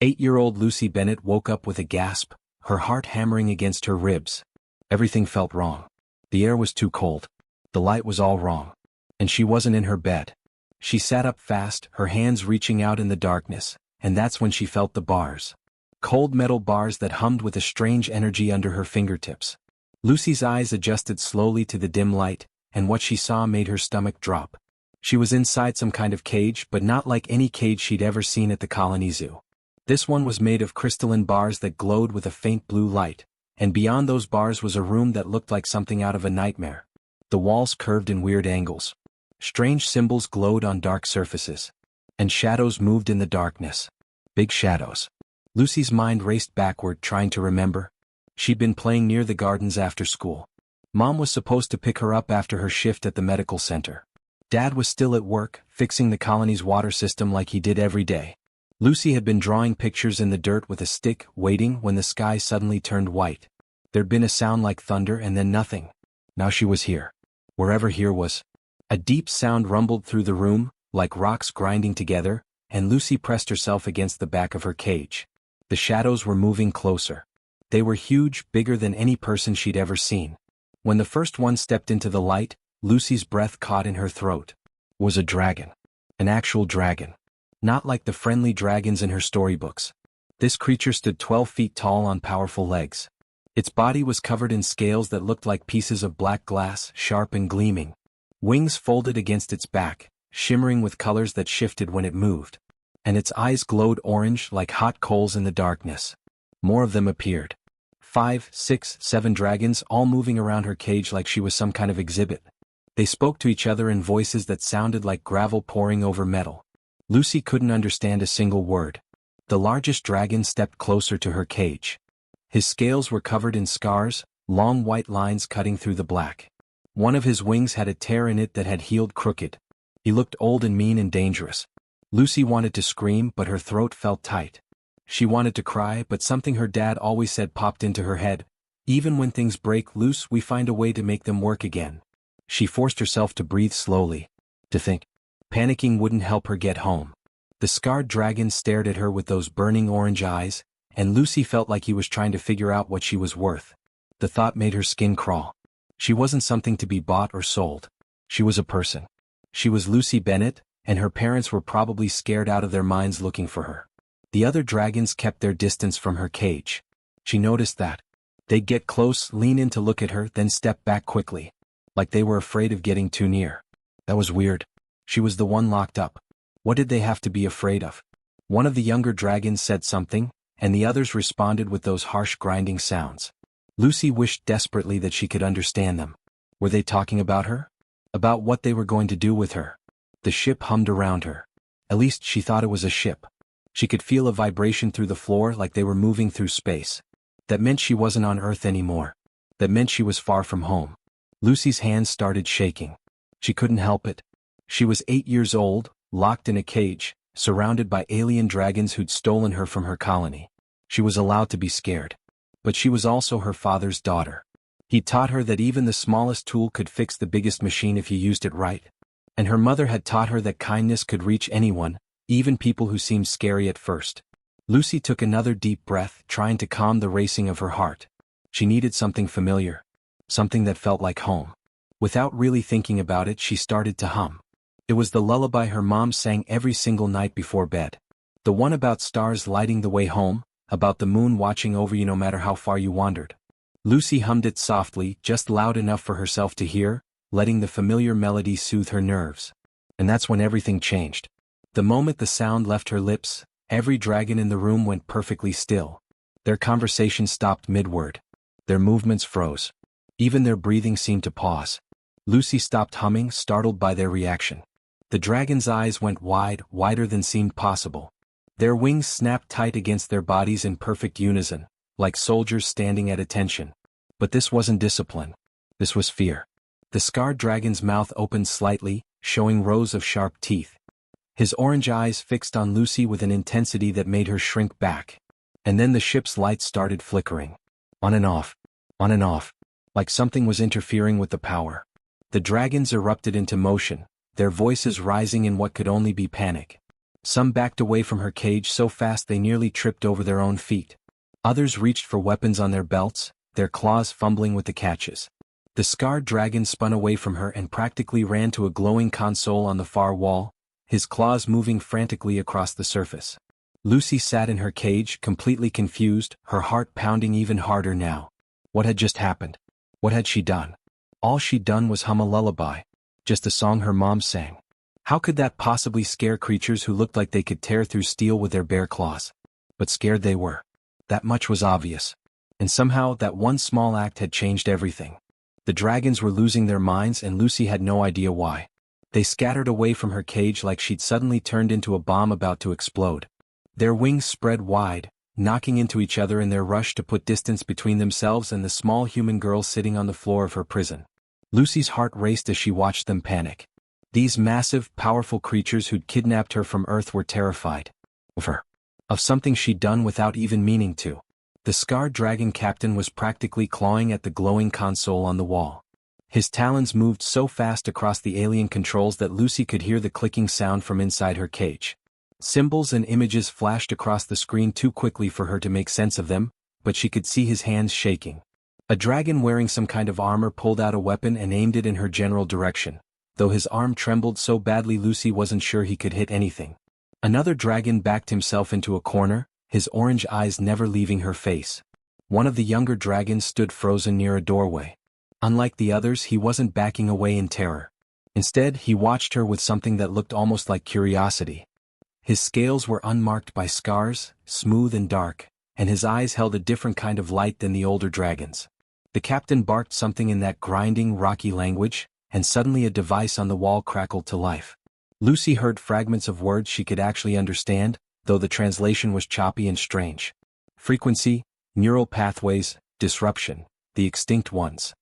8-year-old Lucy Bennett woke up with a gasp, her heart hammering against her ribs. Everything felt wrong. The air was too cold. The light was all wrong. And she wasn't in her bed. She sat up fast, her hands reaching out in the darkness, and that's when she felt the bars. Cold metal bars that hummed with a strange energy under her fingertips. Lucy's eyes adjusted slowly to the dim light, and what she saw made her stomach drop. She was inside some kind of cage, but not like any cage she'd ever seen at the colony zoo. This one was made of crystalline bars that glowed with a faint blue light, and beyond those bars was a room that looked like something out of a nightmare. The walls curved in weird angles. Strange symbols glowed on dark surfaces. And shadows moved in the darkness. Big shadows. Lucy's mind raced backward, trying to remember. She'd been playing near the gardens after school. Mom was supposed to pick her up after her shift at the medical center. Dad was still at work, fixing the colony's water system like he did every day. Lucy had been drawing pictures in the dirt with a stick, waiting when the sky suddenly turned white. There'd been a sound like thunder and then nothing. Now she was here. Wherever here was. A deep sound rumbled through the room, like rocks grinding together, and Lucy pressed herself against the back of her cage. The shadows were moving closer. They were huge, bigger than any person she'd ever seen. When the first one stepped into the light, Lucy's breath caught in her throat. It was a dragon. An actual dragon. Not like the friendly dragons in her storybooks. This creature stood 12 feet tall on powerful legs. Its body was covered in scales that looked like pieces of black glass, sharp and gleaming. Wings folded against its back, shimmering with colors that shifted when it moved. And its eyes glowed orange like hot coals in the darkness. More of them appeared. 5, 6, 7 dragons, all moving around her cage like she was some kind of exhibit. They spoke to each other in voices that sounded like gravel pouring over metal. Lucy couldn't understand a single word. The largest dragon stepped closer to her cage. His scales were covered in scars, long white lines cutting through the black. One of his wings had a tear in it that had healed crooked. He looked old and mean and dangerous. Lucy wanted to scream, but her throat felt tight. She wanted to cry, but something her dad always said popped into her head. Even when things break loose, we find a way to make them work again. She forced herself to breathe slowly. To think. Panicking wouldn't help her get home. The scarred dragon stared at her with those burning orange eyes, and Lucy felt like he was trying to figure out what she was worth. The thought made her skin crawl. She wasn't something to be bought or sold. She was a person. She was Lucy Bennett, and her parents were probably scared out of their minds looking for her. The other dragons kept their distance from her cage. She noticed that. They'd get close, lean in to look at her, then step back quickly. Like they were afraid of getting too near. That was weird. She was the one locked up. What did they have to be afraid of? One of the younger dragons said something, and the others responded with those harsh grinding sounds. Lucy wished desperately that she could understand them. Were they talking about her? About what they were going to do with her? The ship hummed around her. At least she thought it was a ship. She could feel a vibration through the floor like they were moving through space. That meant she wasn't on Earth anymore. That meant she was far from home. Lucy's hands started shaking. She couldn't help it. She was 8 years old, locked in a cage, surrounded by alien dragons who'd stolen her from her colony. She was allowed to be scared. But she was also her father's daughter. He taught her that even the smallest tool could fix the biggest machine if you used it right. And her mother had taught her that kindness could reach anyone, even people who seemed scary at first. Lucy took another deep breath, trying to calm the racing of her heart. She needed something familiar. Something that felt like home. Without really thinking about it, she started to hum. It was the lullaby her mom sang every single night before bed. The one about stars lighting the way home, about the moon watching over you no matter how far you wandered. Lucy hummed it softly, just loud enough for herself to hear, letting the familiar melody soothe her nerves. And that's when everything changed. The moment the sound left her lips, every dragon in the room went perfectly still. Their conversation stopped mid-word. Their movements froze. Even their breathing seemed to pause. Lucy stopped humming, startled by their reaction. The dragon's eyes went wide, wider than seemed possible. Their wings snapped tight against their bodies in perfect unison, like soldiers standing at attention. But this wasn't discipline. This was fear. The scarred dragon's mouth opened slightly, showing rows of sharp teeth. His orange eyes fixed on Lucy with an intensity that made her shrink back. And then the ship's lights started flickering. On and off. On and off. Like something was interfering with the power. The dragons erupted into motion, their voices rising in what could only be panic. Some backed away from her cage so fast they nearly tripped over their own feet. Others reached for weapons on their belts, their claws fumbling with the catches. The scarred dragon spun away from her and practically ran to a glowing console on the far wall, his claws moving frantically across the surface. Lucy sat in her cage, completely confused, her heart pounding even harder now. What had just happened? What had she done? All she'd done was hum a lullaby, just a song her mom sang. How could that possibly scare creatures who looked like they could tear through steel with their bare claws? But scared they were. That much was obvious. And somehow that one small act had changed everything. The dragons were losing their minds and Lucy had no idea why. They scattered away from her cage like she'd suddenly turned into a bomb about to explode. Their wings spread wide, knocking into each other in their rush to put distance between themselves and the small human girl sitting on the floor of her prison. Lucy's heart raced as she watched them panic. These massive, powerful creatures who'd kidnapped her from Earth were terrified. Of her. Of something she'd done without even meaning to. The scarred dragon captain was practically clawing at the glowing console on the wall. His talons moved so fast across the alien controls that Lucy could hear the clicking sound from inside her cage. Symbols and images flashed across the screen too quickly for her to make sense of them, but she could see his hands shaking. A dragon wearing some kind of armor pulled out a weapon and aimed it in her general direction, though his arm trembled so badly Lucy wasn't sure he could hit anything. Another dragon backed himself into a corner, his orange eyes never leaving her face. One of the younger dragons stood frozen near a doorway. Unlike the others, he wasn't backing away in terror. Instead, he watched her with something that looked almost like curiosity. His scales were unmarked by scars, smooth and dark, and his eyes held a different kind of light than the older dragons. The captain barked something in that grinding, rocky language, and suddenly a device on the wall crackled to life. Lucy heard fragments of words she could actually understand, though the translation was choppy and strange. Frequency, neural pathways, disruption, the extinct ones.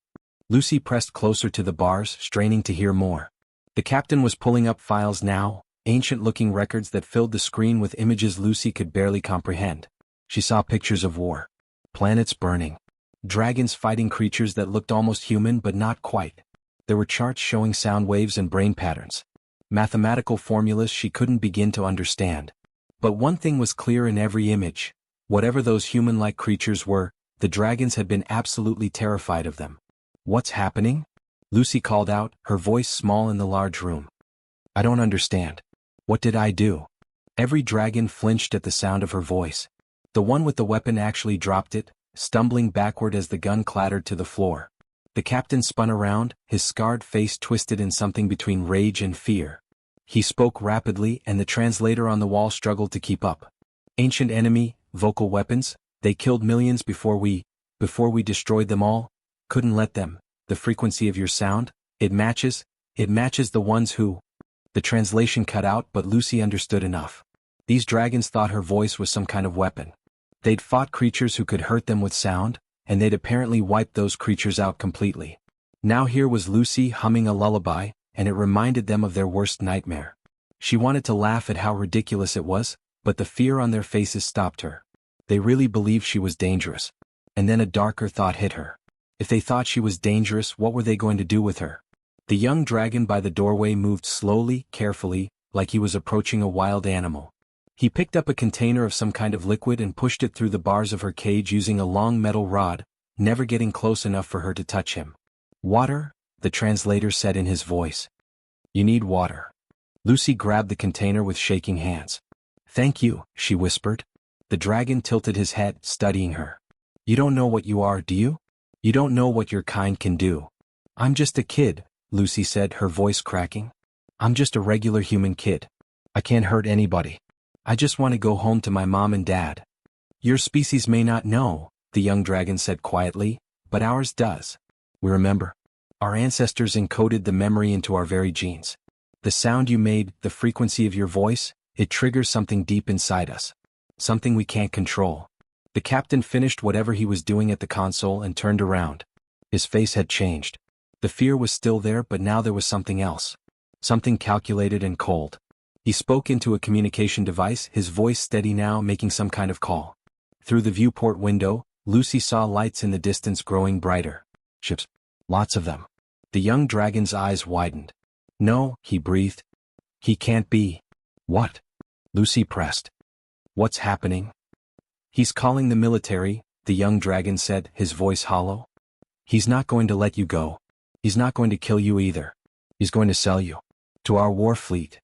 Lucy pressed closer to the bars, straining to hear more. The captain was pulling up files now, ancient-looking records that filled the screen with images Lucy could barely comprehend. She saw pictures of war. Planets burning. Dragons fighting creatures that looked almost human but not quite. There were charts showing sound waves and brain patterns. Mathematical formulas she couldn't begin to understand. But one thing was clear in every image. Whatever those human-like creatures were, the dragons had been absolutely terrified of them. "What's happening?" Lucy called out, her voice small in the large room. "I don't understand. What did I do?" Every dragon flinched at the sound of her voice. The one with the weapon actually dropped it, stumbling backward as the gun clattered to the floor. The captain spun around, his scarred face twisted in something between rage and fear. He spoke rapidly and the translator on the wall struggled to keep up. "Ancient enemy, vocal weapons, they killed millions before we destroyed them all. Couldn't let them. The frequency of your sound, it matches the ones who..." The translation cut out but Lucy understood enough. These dragons thought her voice was some kind of weapon. They'd fought creatures who could hurt them with sound, and they'd apparently wiped those creatures out completely. Now here was Lucy humming a lullaby, and it reminded them of their worst nightmare. She wanted to laugh at how ridiculous it was, but the fear on their faces stopped her. They really believed she was dangerous. And then a darker thought hit her. If they thought she was dangerous, what were they going to do with her? The young dragon by the doorway moved slowly, carefully, like he was approaching a wild animal. He picked up a container of some kind of liquid and pushed it through the bars of her cage using a long metal rod, never getting close enough for her to touch him. "Water?" the translator said in his voice. "You need water." Lucy grabbed the container with shaking hands. "Thank you," she whispered. The dragon tilted his head, studying her. "You don't know what you are, do you? You don't know what your kind can do." "I'm just a kid," Lucy said, her voice cracking. "I'm just a regular human kid. I can't hurt anybody. I just want to go home to my mom and dad." "Your species may not know," the young dragon said quietly, "but ours does. We remember. Our ancestors encoded the memory into our very genes. The sound you made, the frequency of your voice, it triggers something deep inside us. Something we can't control." The captain finished whatever he was doing at the console and turned around. His face had changed. The fear was still there but now there was something else. Something calculated and cold. He spoke into a communication device, his voice steady now, making some kind of call. Through the viewport window, Lucy saw lights in the distance growing brighter. "Ships. Lots of them." The young dragon's eyes widened. "No," he breathed. "He can't be." "What?" Lucy pressed. What's happening? He's calling the military, the young dragon said, his voice hollow. He's not going to let you go. He's not going to kill you either. He's going to sell you. To our war fleet.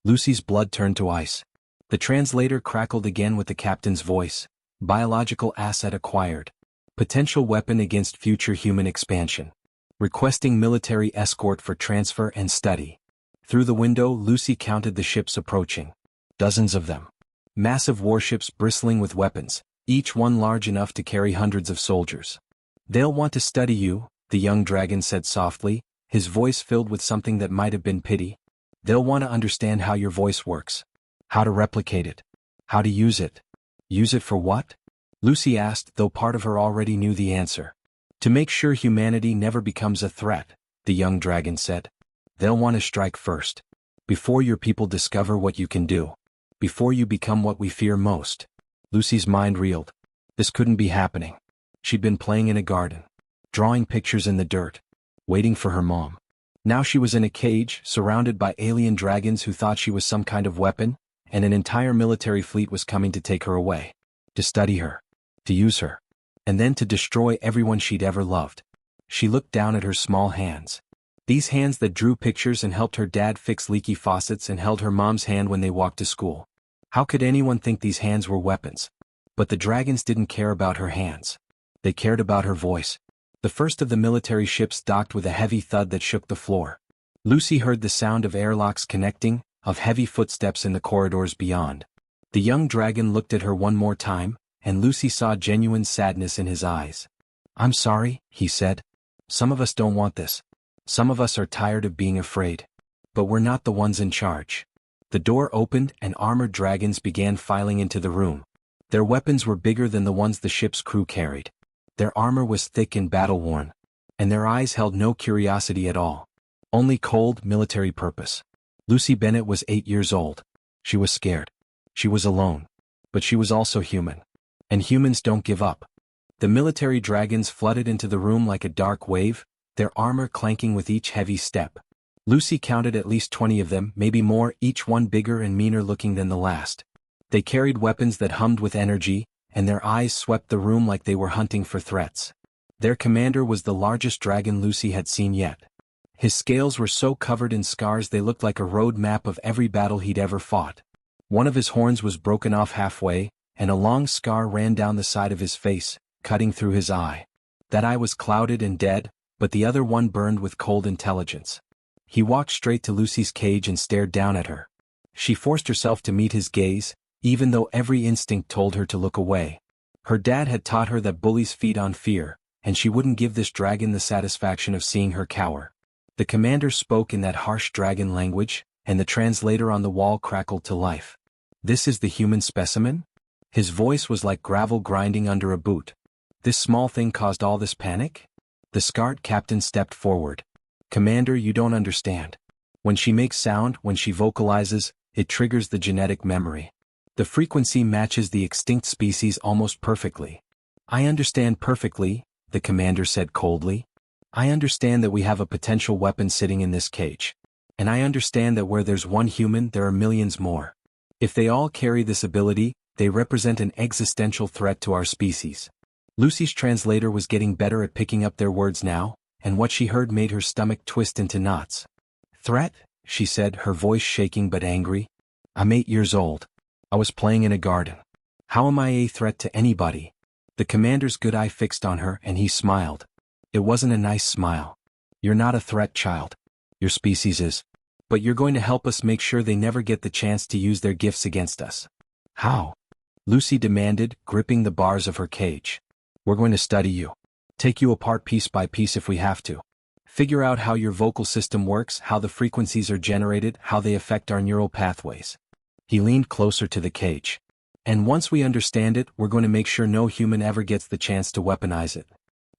Lucy's blood turned to ice. The translator crackled again with the captain's voice. Biological asset acquired. Potential weapon against future human expansion. Requesting military escort for transfer and study. Through the window, Lucy counted the ships approaching. Dozens of them. Massive warships bristling with weapons, each one large enough to carry hundreds of soldiers. They'll want to study you, the young dragon said softly, his voice filled with something that might have been pity. They'll want to understand how your voice works. How to replicate it. How to use it. Use it for what? Lucy asked, though part of her already knew the answer. To make sure humanity never becomes a threat, the young dragon said. They'll want to strike first. Before your people discover what you can do. Before you become what we fear most. Lucy's mind reeled. This couldn't be happening. She'd been playing in a garden. Drawing pictures in the dirt. Waiting for her mom. Now she was in a cage, surrounded by alien dragons who thought she was some kind of weapon, and an entire military fleet was coming to take her away. To study her. To use her. And then to destroy everyone she'd ever loved. She looked down at her small hands. These hands that drew pictures and helped her dad fix leaky faucets and held her mom's hand when they walked to school. How could anyone think these hands were weapons? But the dragons didn't care about her hands. They cared about her voice. The first of the military ships docked with a heavy thud that shook the floor. Lucy heard the sound of airlocks connecting, of heavy footsteps in the corridors beyond. The young dragon looked at her one more time, and Lucy saw genuine sadness in his eyes. I'm sorry, he said. Some of us don't want this. Some of us are tired of being afraid. But we're not the ones in charge. The door opened and armored dragons began filing into the room. Their weapons were bigger than the ones the ship's crew carried. Their armor was thick and battle-worn. And their eyes held no curiosity at all. Only cold, military purpose. Lucy Bennett was 8 years old. She was scared. She was alone. But she was also human. And humans don't give up. The military dragons flooded into the room like a dark wave, their armor clanking with each heavy step. Lucy counted at least 20 of them, maybe more, each one bigger and meaner looking than the last. They carried weapons that hummed with energy, and their eyes swept the room like they were hunting for threats. Their commander was the largest dragon Lucy had seen yet. His scales were so covered in scars they looked like a road map of every battle he'd ever fought. One of his horns was broken off halfway, and a long scar ran down the side of his face, cutting through his eye. That eye was clouded and dead, but the other one burned with cold intelligence. He walked straight to Lucy's cage and stared down at her. She forced herself to meet his gaze, even though every instinct told her to look away. Her dad had taught her that bullies feed on fear, and she wouldn't give this dragon the satisfaction of seeing her cower. The commander spoke in that harsh dragon language, and the translator on the wall crackled to life. This is the human specimen? His voice was like gravel grinding under a boot. This small thing caused all this panic? The scarred captain stepped forward. Commander, you don't understand. When she makes sound, when she vocalizes, it triggers the genetic memory. The frequency matches the extinct species almost perfectly. I understand perfectly, the commander said coldly. I understand that we have a potential weapon sitting in this cage. And I understand that where there's one human, there are millions more. If they all carry this ability, they represent an existential threat to our species. Lucy's translator was getting better at picking up their words now, and what she heard made her stomach twist into knots. Threat? She said, her voice shaking but angry. I'm 8 years old. I was playing in a garden. How am I a threat to anybody? The commander's good eye fixed on her and he smiled. It wasn't a nice smile. You're not a threat, child. Your species is. But you're going to help us make sure they never get the chance to use their gifts against us. How? Lucy demanded, gripping the bars of her cage. We're going to study you. Take you apart piece by piece if we have to. Figure out how your vocal system works, how the frequencies are generated, how they affect our neural pathways. He leaned closer to the cage. And once we understand it, we're going to make sure no human ever gets the chance to weaponize it.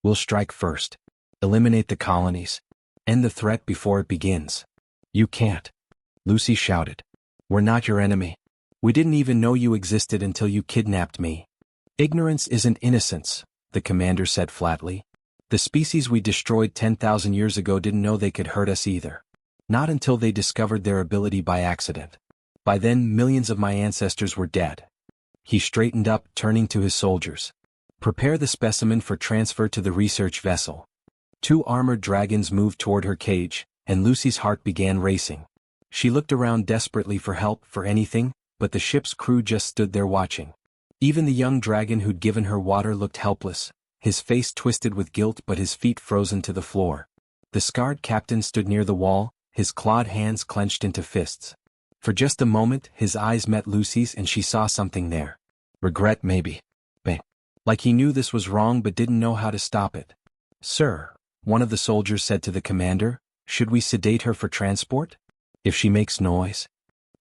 We'll strike first. Eliminate the colonies. End the threat before it begins. You can't. Lucy shouted. We're not your enemy. We didn't even know you existed until you kidnapped me. Ignorance isn't innocence, the commander said flatly. The species we destroyed 10,000 years ago didn't know they could hurt us either. Not until they discovered their ability by accident. By then millions of my ancestors were dead. He straightened up, turning to his soldiers. Prepare the specimen for transfer to the research vessel. 2 armored dragons moved toward her cage, and Lucy's heart began racing. She looked around desperately for help, for anything, but the ship's crew just stood there watching. Even the young dragon who'd given her water looked helpless, his face twisted with guilt but his feet frozen to the floor. The scarred captain stood near the wall, his clawed hands clenched into fists. For just a moment his eyes met Lucy's and she saw something there. Regret, maybe. Bang. Like he knew this was wrong but didn't know how to stop it. Sir, one of the soldiers said to the commander, should we sedate her for transport? If she makes noise?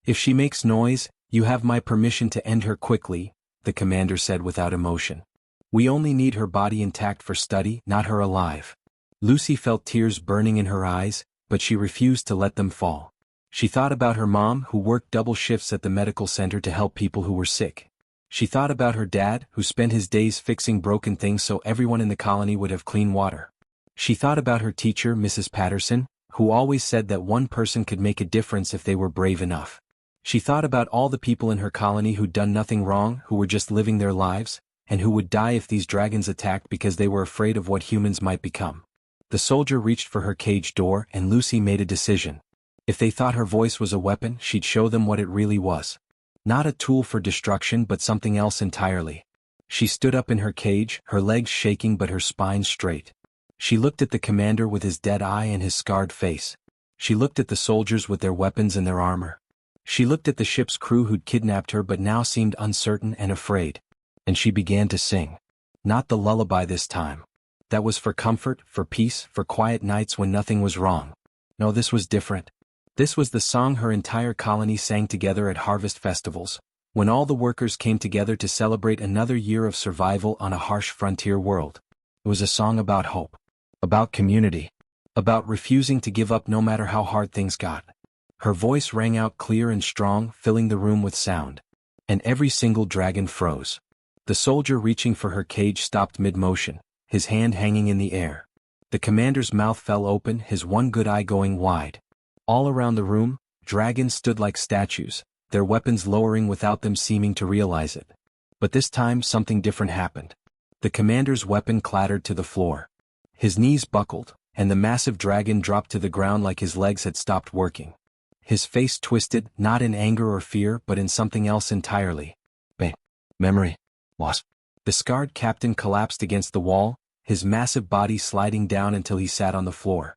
If she makes noise, you have my permission to end her quickly, the commander said without emotion. We only need her body intact for study, not her alive. Lucy felt tears burning in her eyes, but she refused to let them fall. She thought about her mom, who worked double shifts at the medical center to help people who were sick. She thought about her dad, who spent his days fixing broken things so everyone in the colony would have clean water. She thought about her teacher, Mrs. Patterson, who always said that one person could make a difference if they were brave enough. She thought about all the people in her colony who'd done nothing wrong, who were just living their lives, and who would die if these dragons attacked because they were afraid of what humans might become. The soldier reached for her cage door and Lucy made a decision. If they thought her voice was a weapon, she'd show them what it really was. Not a tool for destruction but something else entirely. She stood up in her cage, her legs shaking but her spine straight. She looked at the commander with his dead eye and his scarred face. She looked at the soldiers with their weapons and their armor. She looked at the ship's crew who'd kidnapped her but now seemed uncertain and afraid. And she began to sing. Not the lullaby this time. That was for comfort, for peace, for quiet nights when nothing was wrong. No, this was different. This was the song her entire colony sang together at harvest festivals, when all the workers came together to celebrate another year of survival on a harsh frontier world. It was a song about hope, about community, about refusing to give up no matter how hard things got. Her voice rang out clear and strong, filling the room with sound. And every single dragon froze. The soldier reaching for her cage stopped mid-motion, his hand hanging in the air. The commander's mouth fell open, his one good eye going wide. All around the room, dragons stood like statues, their weapons lowering without them seeming to realize it. But this time something different happened. The commander's weapon clattered to the floor. His knees buckled, and the massive dragon dropped to the ground like his legs had stopped working. His face twisted, not in anger or fear but in something else entirely. Bang. Memory. Loss. The scarred captain collapsed against the wall, his massive body sliding down until he sat on the floor.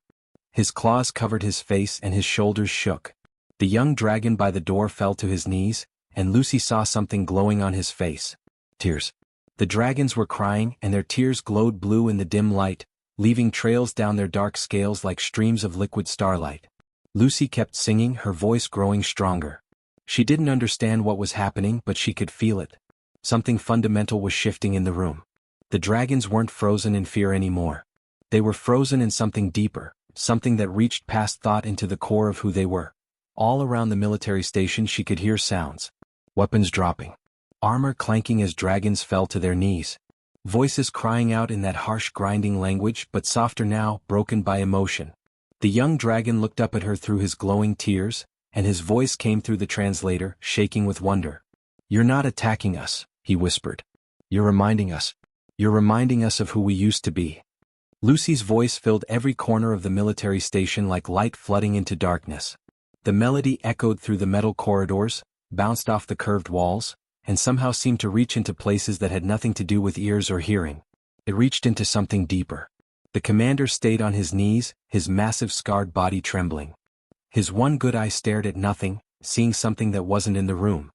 His claws covered his face and his shoulders shook. The young dragon by the door fell to his knees, and Lucy saw something glowing on his face. Tears. The dragons were crying and their tears glowed blue in the dim light, leaving trails down their dark scales like streams of liquid starlight. Lucy kept singing, her voice growing stronger. She didn't understand what was happening but she could feel it. Something fundamental was shifting in the room. The dragons weren't frozen in fear anymore. They were frozen in something deeper. Something that reached past thought into the core of who they were. All around the military station she could hear sounds. Weapons dropping. Armor clanking as dragons fell to their knees. Voices crying out in that harsh grinding language but softer now, broken by emotion. The young dragon looked up at her through his glowing tears, and his voice came through the translator, shaking with wonder. You're not attacking us, he whispered. You're reminding us. You're reminding us of who we used to be. Lucy's voice filled every corner of the military station like light flooding into darkness. The melody echoed through the metal corridors, bounced off the curved walls, and somehow seemed to reach into places that had nothing to do with ears or hearing. It reached into something deeper. The commander stayed on his knees, his massive scarred body trembling. His one good eye stared at nothing, seeing something that wasn't in the room.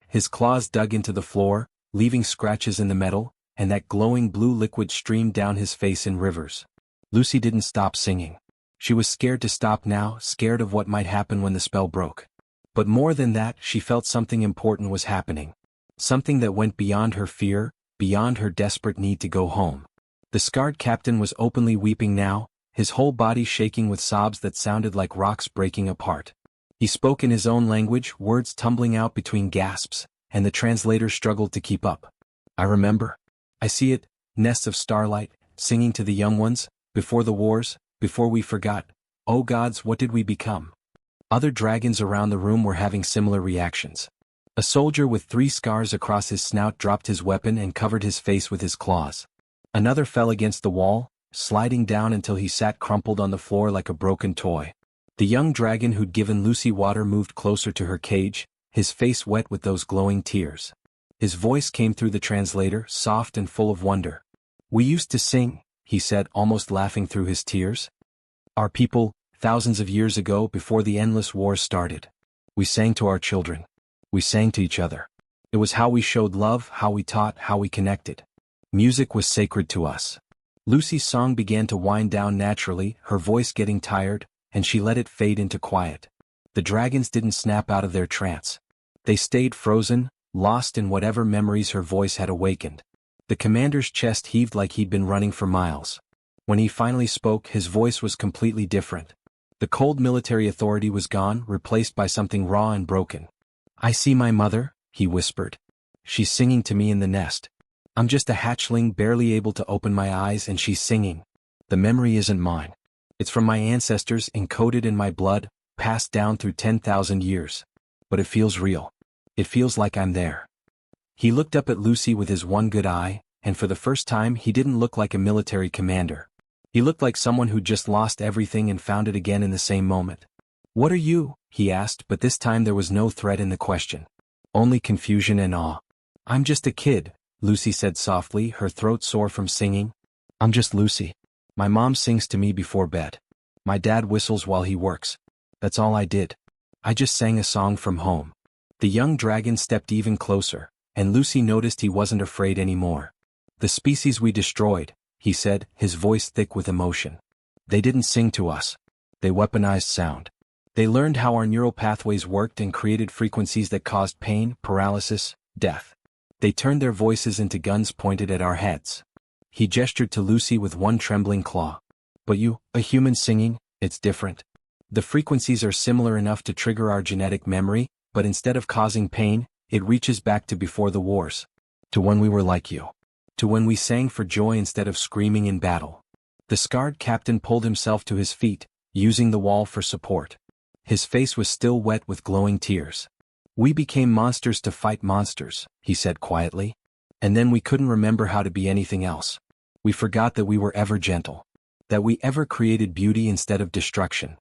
His claws dug into the floor, leaving scratches in the metal, and that glowing blue liquid streamed down his face in rivers. Lucy didn't stop singing. She was scared to stop now, scared of what might happen when the spell broke. But more than that, she felt something important was happening. Something that went beyond her fear, beyond her desperate need to go home. The scarred captain was openly weeping now, his whole body shaking with sobs that sounded like rocks breaking apart. He spoke in his own language, words tumbling out between gasps, and the translator struggled to keep up. I remember. I see it, nests of starlight, singing to the young ones, before the wars, before we forgot. Oh gods, what did we become? Other dragons around the room were having similar reactions. A soldier with 3 scars across his snout dropped his weapon and covered his face with his claws. Another fell against the wall, sliding down until he sat crumpled on the floor like a broken toy. The young dragon who'd given Lucy water moved closer to her cage, his face wet with those glowing tears. His voice came through the translator, soft and full of wonder. "We used to sing," he said, almost laughing through his tears. "Our people, thousands of years ago before the endless wars started. We sang to our children. We sang to each other. It was how we showed love, how we taught, how we connected. Music was sacred to us." Lucy's song began to wind down naturally, her voice getting tired, and she let it fade into quiet. The dragons didn't snap out of their trance. They stayed frozen, lost in whatever memories her voice had awakened. The commander's chest heaved like he'd been running for miles. When he finally spoke, his voice was completely different. The cold military authority was gone, replaced by something raw and broken. "I see my mother," he whispered. "She's singing to me in the nest. I'm just a hatchling barely able to open my eyes and she's singing. The memory isn't mine. It's from my ancestors, encoded in my blood, passed down through 10,000 years. But it feels real. It feels like I'm there." He looked up at Lucy with his one good eye, and for the first time he didn't look like a military commander. He looked like someone who'd just lost everything and found it again in the same moment. "What are you?" he asked, but this time there was no threat in the question. Only confusion and awe. "I'm just a kid," Lucy said softly, her throat sore from singing. "I'm just Lucy. My mom sings to me before bed. My dad whistles while he works. That's all I did. I just sang a song from home." The young dragon stepped even closer, and Lucy noticed he wasn't afraid anymore. "The species we destroyed," he said, his voice thick with emotion. "They didn't sing to us. They weaponized sound. They learned how our neural pathways worked and created frequencies that caused pain, paralysis, death. They turned their voices into guns pointed at our heads." He gestured to Lucy with one trembling claw. "But you, a human singing, it's different. The frequencies are similar enough to trigger our genetic memory, but instead of causing pain, it reaches back to before the wars. To when we were like you. To when we sang for joy instead of screaming in battle." The scarred captain pulled himself to his feet, using the wall for support. His face was still wet with glowing tears. "We became monsters to fight monsters," he said quietly. "And then we couldn't remember how to be anything else. We forgot that we were ever gentle. That we ever created beauty instead of destruction."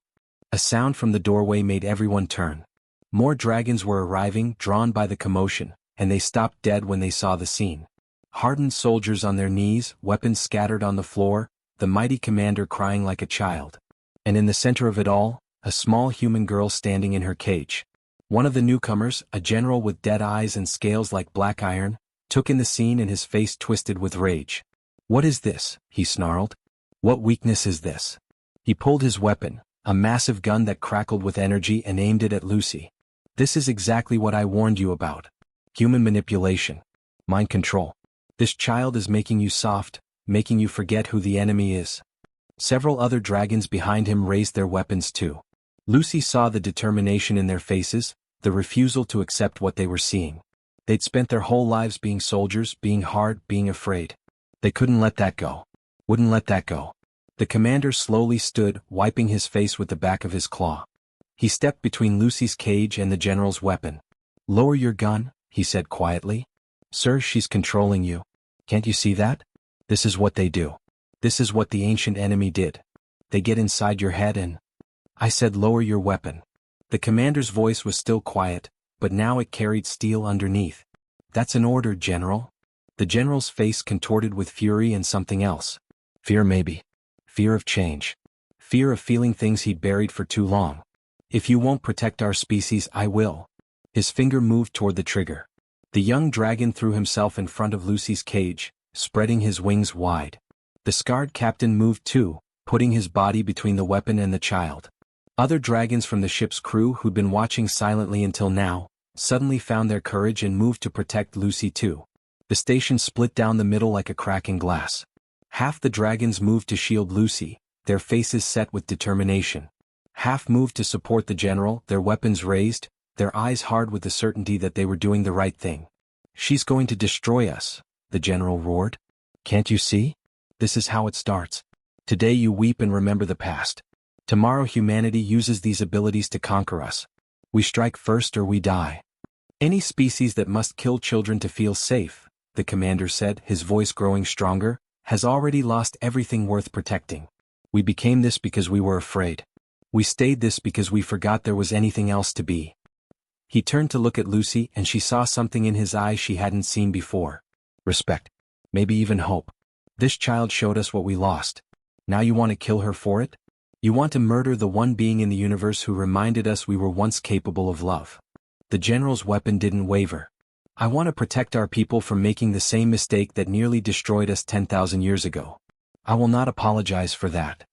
A sound from the doorway made everyone turn. More dragons were arriving, drawn by the commotion, and they stopped dead when they saw the scene. Hardened soldiers on their knees, weapons scattered on the floor, the mighty commander crying like a child. And in the center of it all, a small human girl standing in her cage. One of the newcomers, a general with dead eyes and scales like black iron, took in the scene and his face twisted with rage. "What is this?" he snarled. "What weakness is this?" He pulled his weapon, a massive gun that crackled with energy, and aimed it at Lucy. "This is exactly what I warned you about. Human manipulation. Mind control. This child is making you soft, making you forget who the enemy is." Several other dragons behind him raised their weapons too. Lucy saw the determination in their faces, the refusal to accept what they were seeing. They'd spent their whole lives being soldiers, being hard, being afraid. They couldn't let that go. Wouldn't let that go. The commander slowly stood, wiping his face with the back of his claw. He stepped between Lucy's cage and the general's weapon. "Lower your gun," he said quietly. "Sir, she's controlling you. Can't you see that? This is what they do. This is what the ancient enemy did. They get inside your head and—" "I said lower your weapon." The commander's voice was still quiet, but now it carried steel underneath. "That's an order, General." The general's face contorted with fury and something else. Fear maybe. Fear of change. Fear of feeling things he'd buried for too long. "If you won't protect our species, I will." His finger moved toward the trigger. The young dragon threw himself in front of Lucy's cage, spreading his wings wide. The scarred captain moved too, putting his body between the weapon and the child. Other dragons from the ship's crew who'd been watching silently until now, suddenly found their courage and moved to protect Lucy too. The station split down the middle like a crack in glass. Half the dragons moved to shield Lucy, their faces set with determination. Half moved to support the general, their weapons raised, their eyes hard with the certainty that they were doing the right thing. "She's going to destroy us," the general roared. "Can't you see? This is how it starts. Today you weep and remember the past. Tomorrow humanity uses these abilities to conquer us. We strike first or we die. Any species that must kill children to feel safe, the commander said, his voice growing stronger, has already lost everything worth protecting. We became this because we were afraid. We stayed this because we forgot there was anything else to be. He turned to look at Lucy and she saw something in his eyes she hadn't seen before. Respect. Maybe even hope. This child showed us what we lost. Now you want to kill her for it? You want to murder the one being in the universe who reminded us we were once capable of love. The general's weapon didn't waver. I want to protect our people from making the same mistake that nearly destroyed us 10,000 years ago. I will not apologize for that.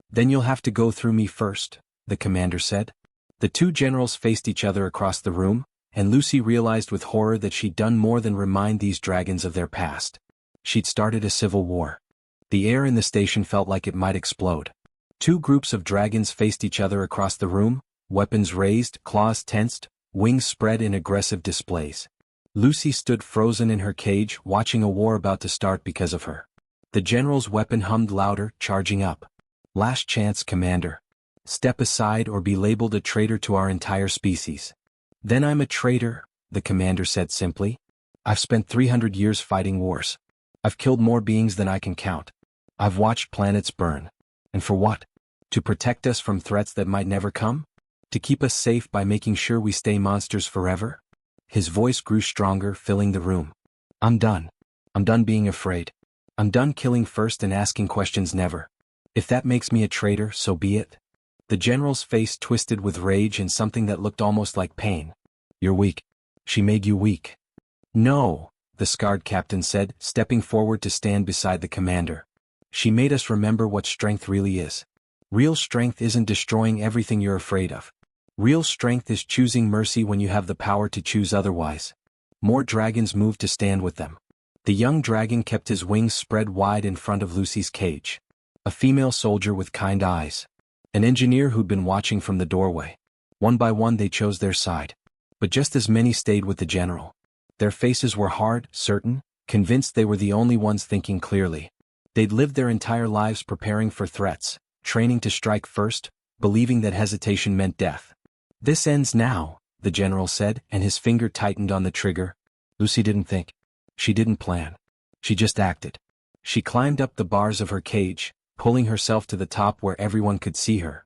Then you'll have to go through me first, the commander said. The two generals faced each other across the room, and Lucy realized with horror that she'd done more than remind these dragons of their past. She'd started a civil war. The air in the station felt like it might explode. Two groups of dragons faced each other across the room, weapons raised, claws tensed, wings spread in aggressive displays. Lucy stood frozen in her cage, watching a war about to start because of her. The general's weapon hummed louder, charging up. Last chance, Commander. Step aside or be labeled a traitor to our entire species. Then I'm a traitor, the commander said simply. I've spent 300 years fighting wars. I've killed more beings than I can count. I've watched planets burn. And for what? To protect us from threats that might never come? To keep us safe by making sure we stay monsters forever? His voice grew stronger, filling the room. I'm done. I'm done being afraid. I'm done killing first and asking questions never. If that makes me a traitor, so be it. The general's face twisted with rage and something that looked almost like pain. You're weak. She made you weak. No, the scarred captain said, stepping forward to stand beside the commander. She made us remember what strength really is. Real strength isn't destroying everything you're afraid of. Real strength is choosing mercy when you have the power to choose otherwise. More dragons moved to stand with them. The young dragon kept his wings spread wide in front of Lucy's cage. A female soldier with kind eyes. An engineer who'd been watching from the doorway. One by one they chose their side. But just as many stayed with the general. Their faces were hard, certain, convinced they were the only ones thinking clearly. They'd lived their entire lives preparing for threats, training to strike first, believing that hesitation meant death. This ends now, the general said, and his finger tightened on the trigger. Lucy didn't think. She didn't plan. She just acted. She climbed up the bars of her cage, pulling herself to the top where everyone could see her.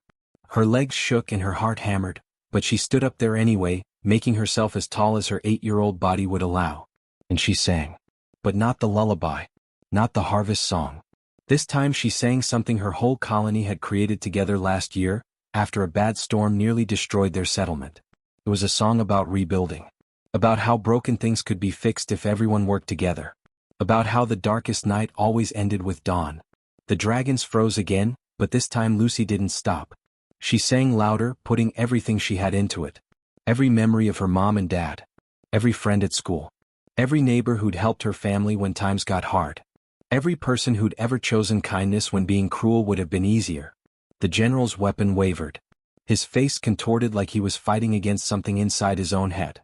Her legs shook and her heart hammered, but she stood up there anyway, making herself as tall as her 8-year-old body would allow. And she sang. But not the lullaby. Not the harvest song. This time she sang something her whole colony had created together last year, after a bad storm nearly destroyed their settlement. It was a song about rebuilding. About how broken things could be fixed if everyone worked together. About how the darkest night always ended with dawn. The dragons froze again, but this time Lucy didn't stop. She sang louder, putting everything she had into it. Every memory of her mom and dad. Every friend at school. Every neighbor who'd helped her family when times got hard. Every person who'd ever chosen kindness when being cruel would have been easier. The general's weapon wavered. His face contorted like he was fighting against something inside his own head.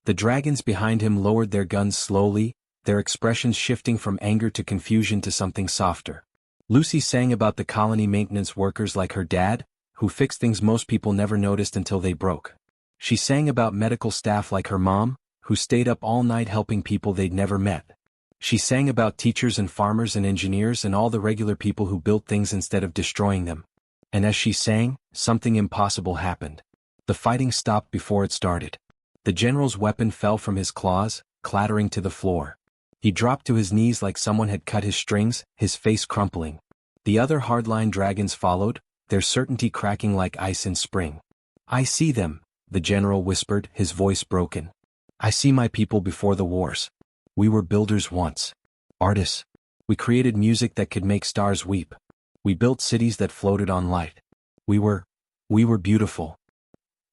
The dragons behind him lowered their guns slowly, their expressions shifting from anger to confusion to something softer. Lucy sang about the colony maintenance workers like her dad, who fixed things most people never noticed until they broke. She sang about medical staff like her mom, who stayed up all night helping people they'd never met. She sang about teachers and farmers and engineers and all the regular people who built things instead of destroying them. And as she sang, something impossible happened. The fighting stopped before it started. The general's weapon fell from his claws, clattering to the floor. He dropped to his knees like someone had cut his strings, his face crumpling. The other hardline dragons followed, their certainty cracking like ice in spring. I see them, the general whispered, his voice broken. I see my people before the wars. We were builders once. Artists. We created music that could make stars weep. We built cities that floated on light. We were beautiful.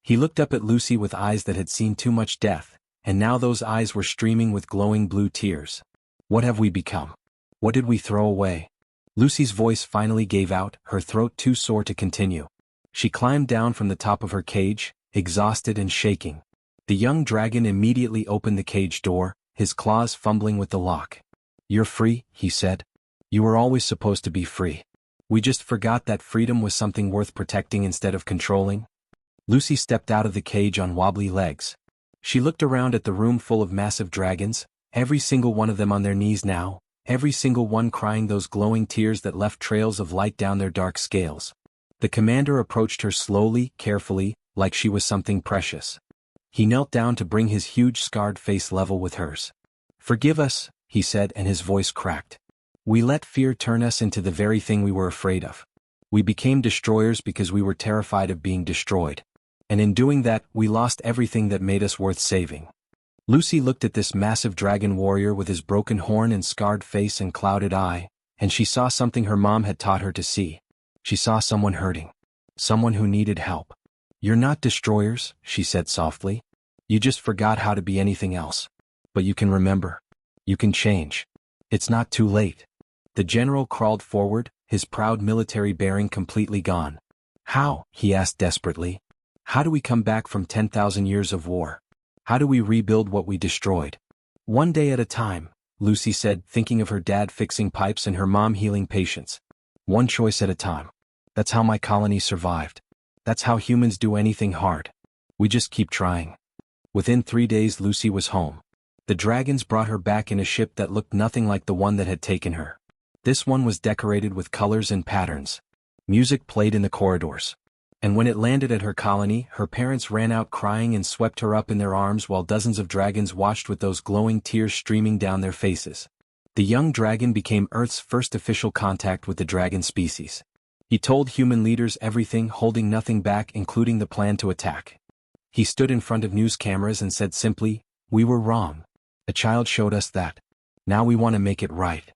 He looked up at Lucy with eyes that had seen too much death, and now those eyes were streaming with glowing blue tears. What have we become? What did we throw away? Lucy's voice finally gave out, her throat too sore to continue. She climbed down from the top of her cage, exhausted and shaking. The young dragon immediately opened the cage door, his claws fumbling with the lock. You're free, he said. You were always supposed to be free. We just forgot that freedom was something worth protecting instead of controlling. Lucy stepped out of the cage on wobbly legs. She looked around at the room full of massive dragons, every single one of them on their knees now, every single one crying those glowing tears that left trails of light down their dark scales. The commander approached her slowly, carefully, like she was something precious. He knelt down to bring his huge scarred face level with hers. "Forgive us," he said, and his voice cracked. "We let fear turn us into the very thing we were afraid of. We became destroyers because we were terrified of being destroyed. And in doing that, we lost everything that made us worth saving." Lucy looked at this massive dragon warrior with his broken horn and scarred face and clouded eye, and she saw something her mom had taught her to see. She saw someone hurting. Someone who needed help. "You're not destroyers," she said softly. "You just forgot how to be anything else. But you can remember. You can change. It's not too late." The general crawled forward, his proud military bearing completely gone. "How?" he asked desperately. "How do we come back from 10,000 years of war? How do we rebuild what we destroyed?" "One day at a time," Lucy said, thinking of her dad fixing pipes and her mom healing patients. "One choice at a time. That's how my colony survived. That's how humans do anything hard. We just keep trying." Within 3 days Lucy was home. The dragons brought her back in a ship that looked nothing like the one that had taken her. This one was decorated with colors and patterns. Music played in the corridors. And when it landed at her colony, her parents ran out crying and swept her up in their arms while dozens of dragons watched with those glowing tears streaming down their faces. The young dragon became Earth's first official contact with the dragon species. He told human leaders everything, holding nothing back, including the plan to attack. He stood in front of news cameras and said simply, "We were wrong. A child showed us that. Now we want to make it right."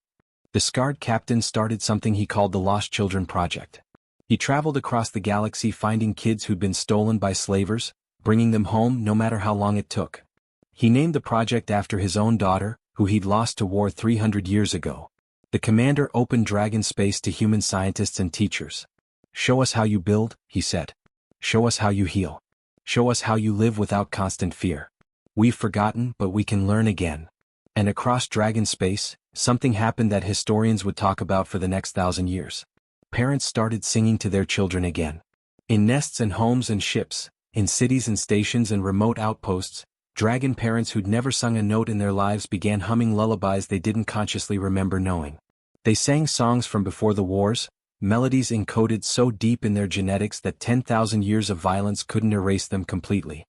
The scarred captain started something he called the Lost Children Project. He traveled across the galaxy finding kids who'd been stolen by slavers, bringing them home no matter how long it took. He named the project after his own daughter, who he'd lost to war 300 years ago. The commander opened dragon space to human scientists and teachers. "Show us how you build," he said. "Show us how you heal. Show us how you live without constant fear. We've forgotten, but we can learn again." And across dragon space, something happened that historians would talk about for the next 1,000 years. Parents started singing to their children again. In nests and homes and ships, in cities and stations and remote outposts, dragon parents who'd never sung a note in their lives began humming lullabies they didn't consciously remember knowing. They sang songs from before the wars, melodies encoded so deep in their genetics that 10,000 years of violence couldn't erase them completely.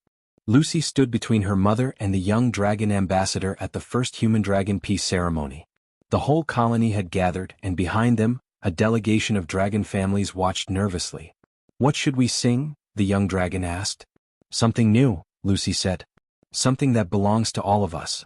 Lucy stood between her mother and the young dragon ambassador at the first human-dragon peace ceremony. The whole colony had gathered, and behind them, a delegation of dragon families watched nervously. "What should we sing?" the young dragon asked. "Something new," Lucy said. "Something that belongs to all of us."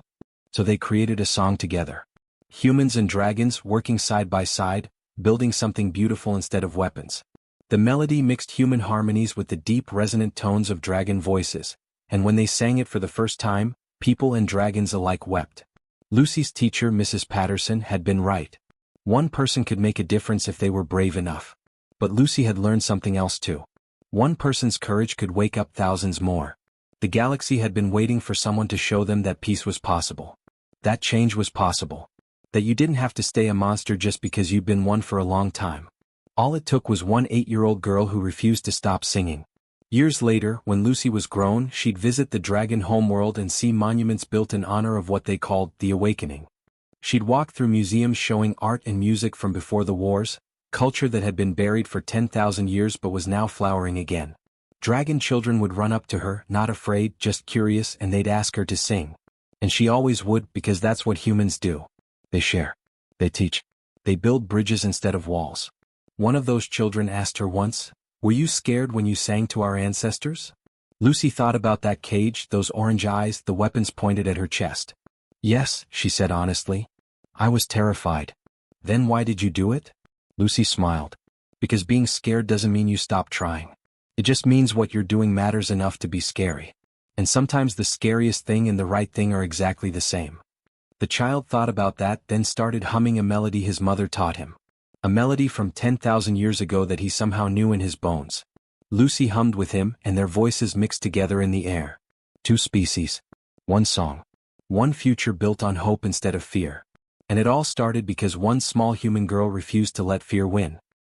So they created a song together. Humans and dragons working side by side, building something beautiful instead of weapons. The melody mixed human harmonies with the deep resonant tones of dragon voices, and when they sang it for the first time, people and dragons alike wept. Lucy's teacher, Mrs. Patterson, had been right. One person could make a difference if they were brave enough. But Lucy had learned something else too. One person's courage could wake up thousands more. The galaxy had been waiting for someone to show them that peace was possible. That change was possible. That you didn't have to stay a monster just because you'd been one for a long time. All it took was one 8-year-old girl who refused to stop singing. Years later, when Lucy was grown, she'd visit the dragon homeworld and see monuments built in honor of what they called the Awakening. She'd walk through museums showing art and music from before the wars, culture that had been buried for 10,000 years but was now flowering again. Dragon children would run up to her, not afraid, just curious, and they'd ask her to sing. And she always would, because that's what humans do. They share. They teach. They build bridges instead of walls. One of those children asked her once, "Were you scared when you sang to our ancestors?" Lucy thought about that cage, those orange eyes, the weapons pointed at her chest. "Yes," she said honestly. "I was terrified." "Then why did you do it?" Lucy smiled. "Because being scared doesn't mean you stop trying. It just means what you're doing matters enough to be scary. And sometimes the scariest thing and the right thing are exactly the same." The child thought about that, then started humming a melody his mother taught him. A melody from 10,000 years ago that he somehow knew in his bones. Lucy hummed with him, and their voices mixed together in the air. Two species. One song. One future built on hope instead of fear. And it all started because one small human girl refused to let fear win.